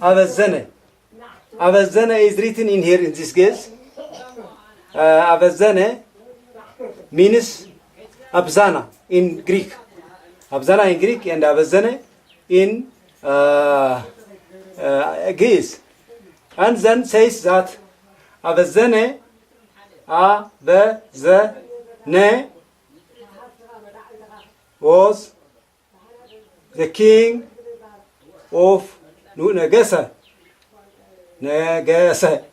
Avazana. Avazana is written in here in this case. Avazana means Abzana in Greek. Abzana in Greek and Avazana in Greece. And then says that Avazana, Avazana was the king of Nagasa. Nagasa.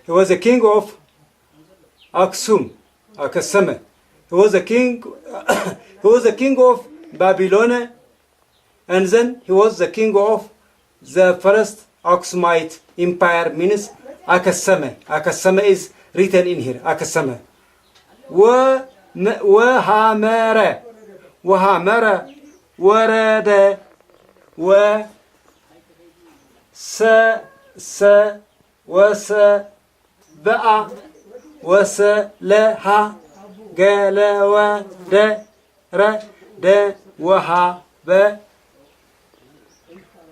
He was the king of Axum, Akasame. He was the king. He was the king of Babylon, and then he was the king of the first Axumite empire. Means Akasame. Akasame is written in here. Akasame. Wahamara. Wahamara. Warada. Wa. Sa. Wasa. Ba'a. Wasa. Laha. Galawa. Da. Ra. Da. Waha. Ba.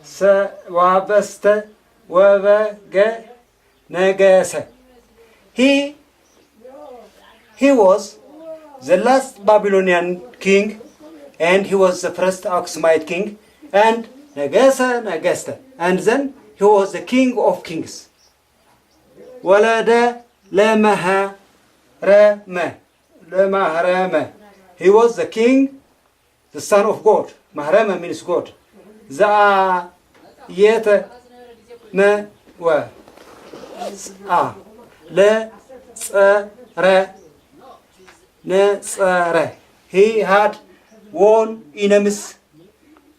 Sa. Wabasta. Wabaga. Nagasa. He was the last Babylonian king, and he was the first Axumite king, and Nagasta. And then he was the king of kings. Walada lamaha rama. He was the king, the son of God. Mahrama means God. Za yeta ma wa. He had won enemies,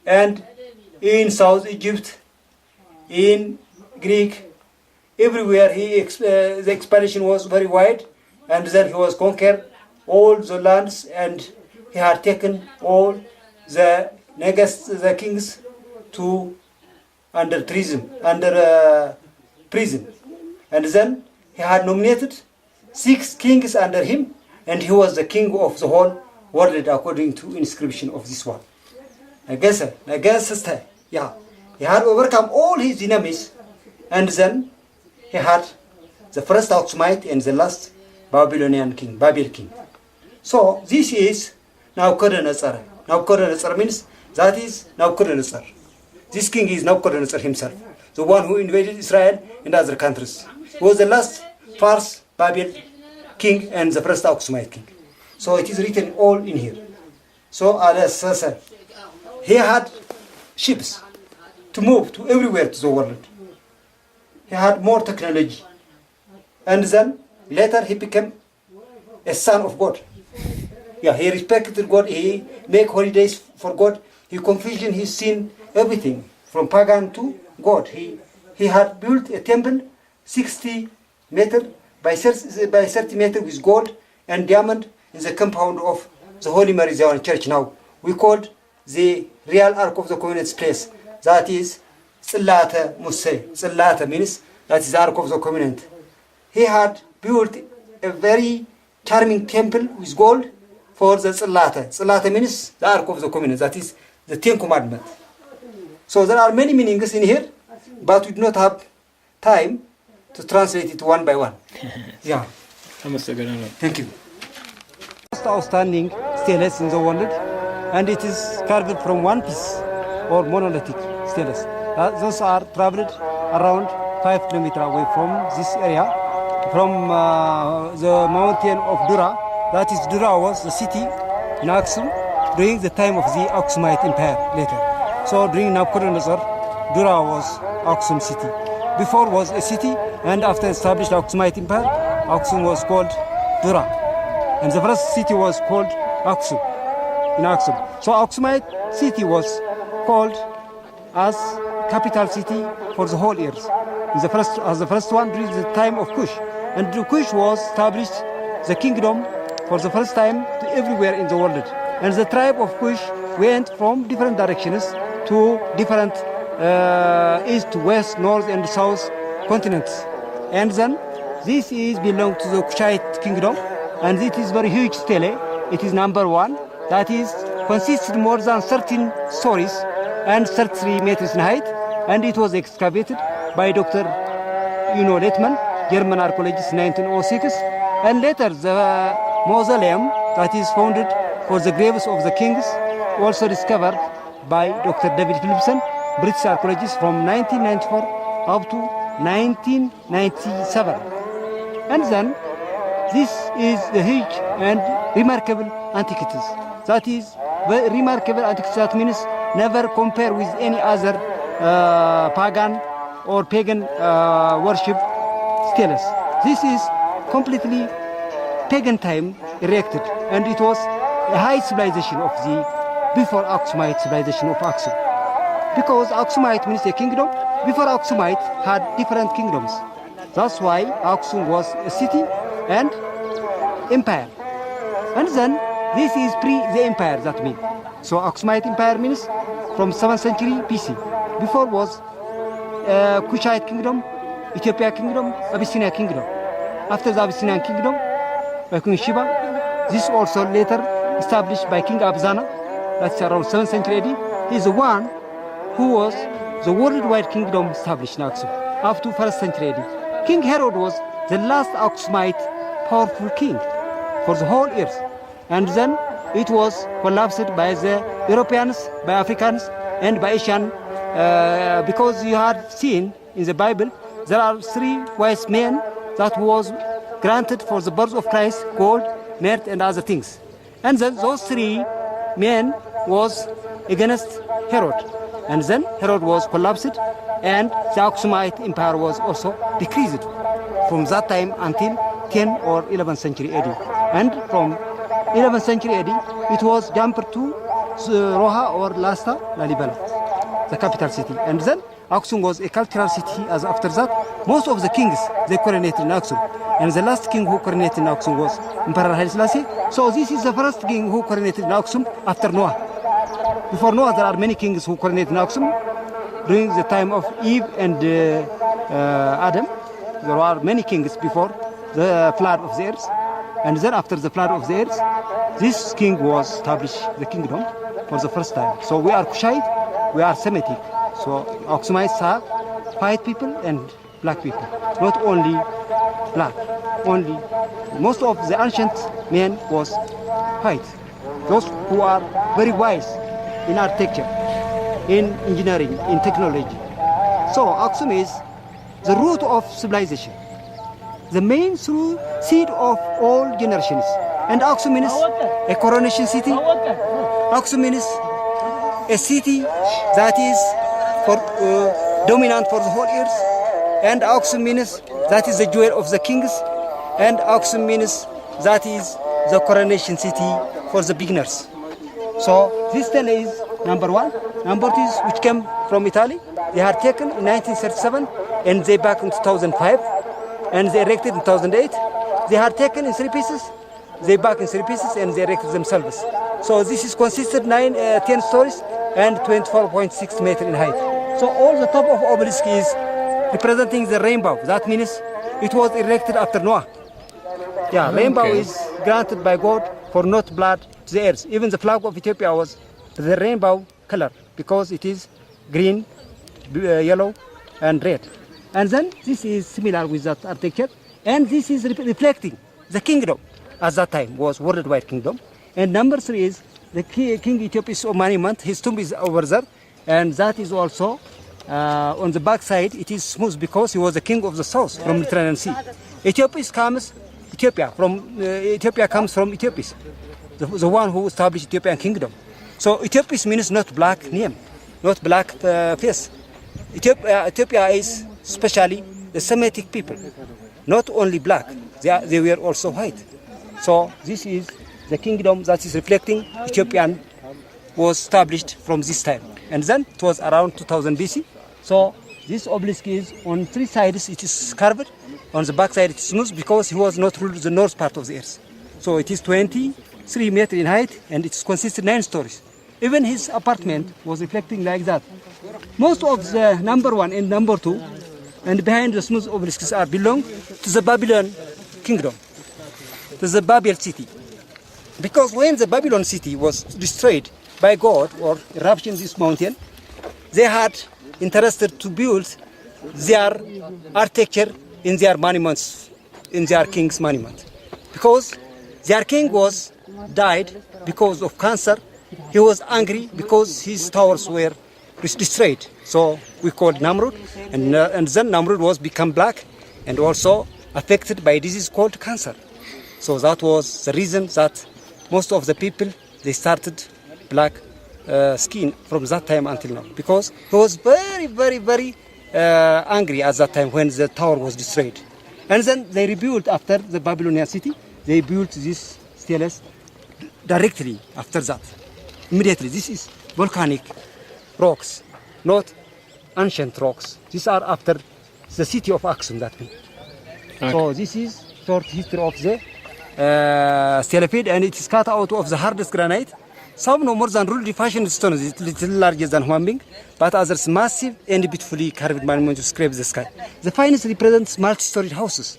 and in South Egypt, in Greek, everywhere the expedition was very wide, and then he was conquered all the lands, and he had taken all the kings to under prison, and then he had nominated 6 kings under him, and he was the king of the whole world according to inscription of this one. Nagasa, yeah. He had overcome all his enemies, and then he had the first Axumite and the last Babylonian king, Babel king. So this is Nabucodonosor. Nabucodonosor means that is Nabucodonosor. This king is Nabucodonosor himself, the one who invaded Israel and other countries. He was the last first Babel king and the first Axumite king. So it is written all in here. So he had ships to move to everywhere to the world. He had more technology. And then later he became a son of God. Yeah, he respected God. He made holidays for God. He confusion his sin, everything from pagan to God. He had built a temple 60 meters by 30 meters with gold and diamond in the compound of the Holy Mary Zion Church. Now we called the real Ark of the Covenant's place. That is Tsilata Musay. Tsilata means that is the Ark of the Covenant. He had built a very charming temple with gold for the Tsilata. Tsilata means the Ark of the Covenant. That is the 10 Commandments. So there are many meanings in here, but we do not have time to translate it one by one. Yeah. Thank you. Most outstanding steles in the world, and it is carved from one piece or monolithic steles. Those are traveled around 5 kilometers away from this area, from the mountain of Dura. That is, Dura was the city in Axum during the time of the Axumite Empire later. So during Nabucodonosor, Dura was Axum city. Before was a city, and after established Axumite Empire, Axum was called Dura. And the first city was called Axum, in Axum. So Axumite city was called as capital city for the whole earth. As the first one during the time of Kush. And Kush was established the kingdom for the first time to everywhere in the world. And the tribe of Kush went from different directions to different east, west, north, and south continents. And then this is belong to the Kushite kingdom, and it is very huge stele. It is number 1. That is consisted more than 13 stories and 33 meters in height, and it was excavated by Dr. Letman, German archaeologist, 1906. And later the mausoleum that is founded for the graves of the kings, also discovered by Dr. David Philipson, British archaeologist, from 1994 up to 1997. And then this is the huge and remarkable antiquities. That is very remarkable antiquities. That means never compare with any other pagan worship steles. This is completely pagan time erected, and it was a high civilization of the before Axumite civilization of Axum. Because Axumite means a kingdom, before Axumite had different kingdoms. That's why Axum was a city and empire. And then this is pre the empire, that means. So Axumite empire means from 7th century BC. Before was Kushite kingdom, Ethiopia kingdom, Abyssinia kingdom. After the Abyssinian kingdom, by King Shiba, this also later established by King Ezana, that's around 7th century AD. He is the one who was the worldwide kingdom established in Axum up to 1st century AD. King Herod was the last Axumite powerful king for the whole earth. And then it was collapsed by the Europeans, by Africans, and by Asian, because you had seen in the Bible, there are 3 wise men that was granted for the birth of Christ, gold, myrrh, and other things. And then those 3 men was against Herod. And then Herod was collapsed, and the Axumite empire was also decreased from that time until 10 or 11th century AD. And from 11th century AD, it was jumped to Roha or Lasta, Lalibela, the capital city. And then Axum was a cultural city. As after that, most of the kings, they coronated in Axum. And the last king who coronated in Axum was Emperor Haile Selassie. So this is the first king who coronated in Axum after Noah. Before Noah, there are many kings who coronated in Axum. During the time of Eve and Adam, there were many kings before the flood of the earth. And then after the flood of the earth, this king was established the kingdom for the first time. So we are Kushite, we are Semitic. So Axumites are white people and black people, not only black. Only most of the ancient men was white. Those who are very wise in architecture, in engineering, in technology. So Axum is the root of civilization, the main seed of all generations. And Axum means a coronation city. Axum means a city that is dominant for the whole earth. And Axum means that is the jewel of the kings. And Axum means that is the coronation city for the beginners. So this stele is number 1. Number 2 is which came from Italy. They are taken in 1937 and they back in 2005. And they erected in 2008. They are taken in 3 pieces. They back in 3 pieces and they erected themselves. So this is consisted 10 stories and 24.6 meters in height. So all the top of obelisk is representing the rainbow. That means it was erected after Noah. Yeah, rainbow is granted by God for not blood to the earth. Even the flag of Ethiopia was the rainbow color because it is green, yellow, and red. And then this is similar with that architecture, and this is reflecting the kingdom at that time was worldwide kingdom. And number 3 is the King Ethiopia's monument. His tomb is over there, and that is also on the back side. It is smooth because he was the king of the south from Mediterranean Sea. Ethiopia comes from Ethiopia, the one who established Ethiopian kingdom. So Ethiopia means not black name, not black face. Ethiopia is especially the Semitic people, not only black, they were also white. So this is the kingdom that is reflecting Ethiopian was established from this time. And then it was around 2000 BC. So this obelisk is on 3 sides, it is carved. On the back side it is smooth because he was not ruled the north part of the earth. So it is 23 meters in height and it consisted 9 stories. Even his apartment was reflecting like that. Most of the number 1 and number 2 And behind the smooth obelisks are belong to the Babylon kingdom, to the Babel city. Because when the Babylon city was destroyed by God or eruption in this mountain, they had interested to build their architecture in their monuments, in their king's monument. Because their king was died because of cancer. He was angry because his towers were destroyed. So we called Namrud, and then Namrud was become black and also affected by a disease called cancer. So that was the reason that most of the people, they started black skin from that time until now, because he was very angry at that time when the tower was destroyed. And then they rebuilt after the Babylonian city. They built these steles directly after that. Immediately, this is volcanic rocks, not ancient rocks. These are after the city of Axum, that means. Okay. So this is short history of the stele, and it is cut out of the hardest granite. Some no more than rudely fashioned stones, it's little larger than human being, but others massive and beautifully carved monuments to scrape the sky. The finest represents multi-storied houses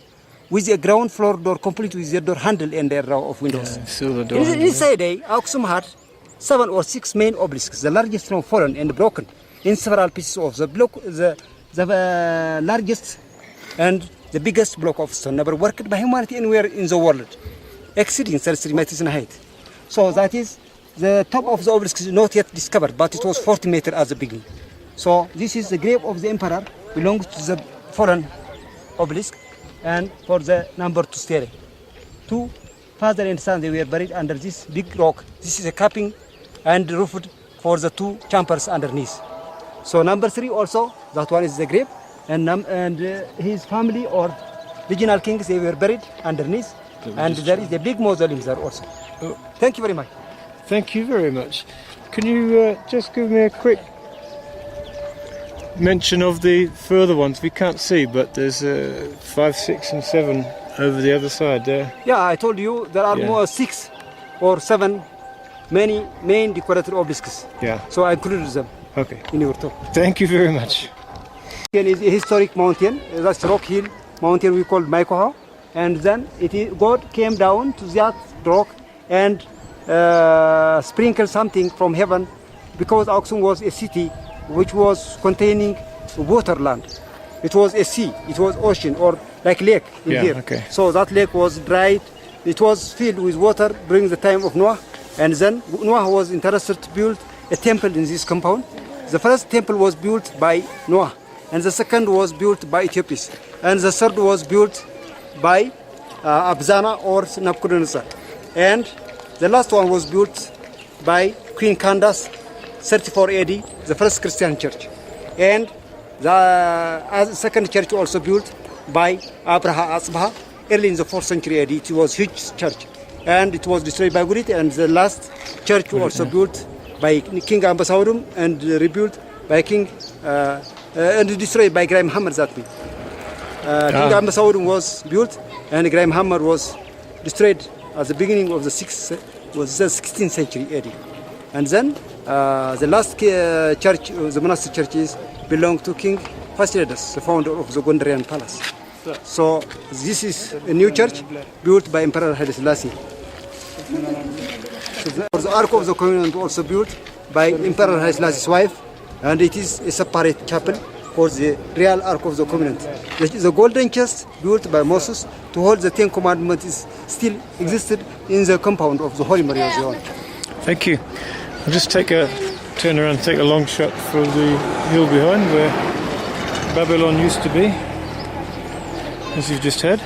with a ground floor door complete with their door handle and a row of windows. Yeah, inside Axum had 7 or 6 main obelisks, the largest now fallen and broken in several pieces of the block, the largest and the biggest block of stone never worked by humanity anywhere in the world, exceeding 33 meters in height. So that is the top of the obelisk is not yet discovered, but it was 40 meters at the beginning. So this is the grave of the emperor, belongs to the fallen obelisk, and for the number 2 stele. 2 father and son, they were buried under this big rock. This is a capping and roofed for the 2 chambers underneath. So number 3 also, that one is the grave, and his family or regional kings, they were buried underneath, and there is a big mausoleum there also. Oh. Thank you very much. Thank you very much. Can you just give me a quick mention of the further ones? We can't see, but there's 5, 6 and 7 over the other side there. Yeah, I told you there are more 6 or 7 many main decorated obelisks. Yeah. So I included them. Okay. In your talk. Thank you very much. It is a historic mountain. That's Rock Hill mountain we called Maikoha, and then God came down to that rock and sprinkled something from heaven, because Axum was a city which was containing waterland. It was a sea, it was ocean or like lake in here. Okay. So that lake was dried, it was filled with water during the time of Noah, and then Noah was interested to build a temple in this compound. The first temple was built by Noah, and the second was built by Ethiopians, and the third was built by Abzana or Nabucodonosor, and the last one was built by Queen Candace, 34 AD, the first Christian church. And the second church also built by Abraha Atzbaha, early in the 4th century AD. It was a huge church. And it was destroyed by Gurit, and the last church also built by King Ambassador and rebuilt by King, and destroyed by Graham Hammer, that means. King Ambassador was built, and Graham Hammer was destroyed at the beginning of the 16th century AD. And then the last church, the monastic churches, belong to King Fasilides, the founder of the Gondarian palace. So this is a new church built by Emperor Haile Selassie. So the Ark of the Covenant also built by Emperor Haile Selassie's wife, and it is a separate chapel for the real Ark of the Covenant. The golden chest built by Moses to hold the 10 Commandments is still existed in the compound of the Holy Maria Zion. Thank you. I'll just turn around and take a long shot for the hill behind where Babylon used to be, as you've just heard.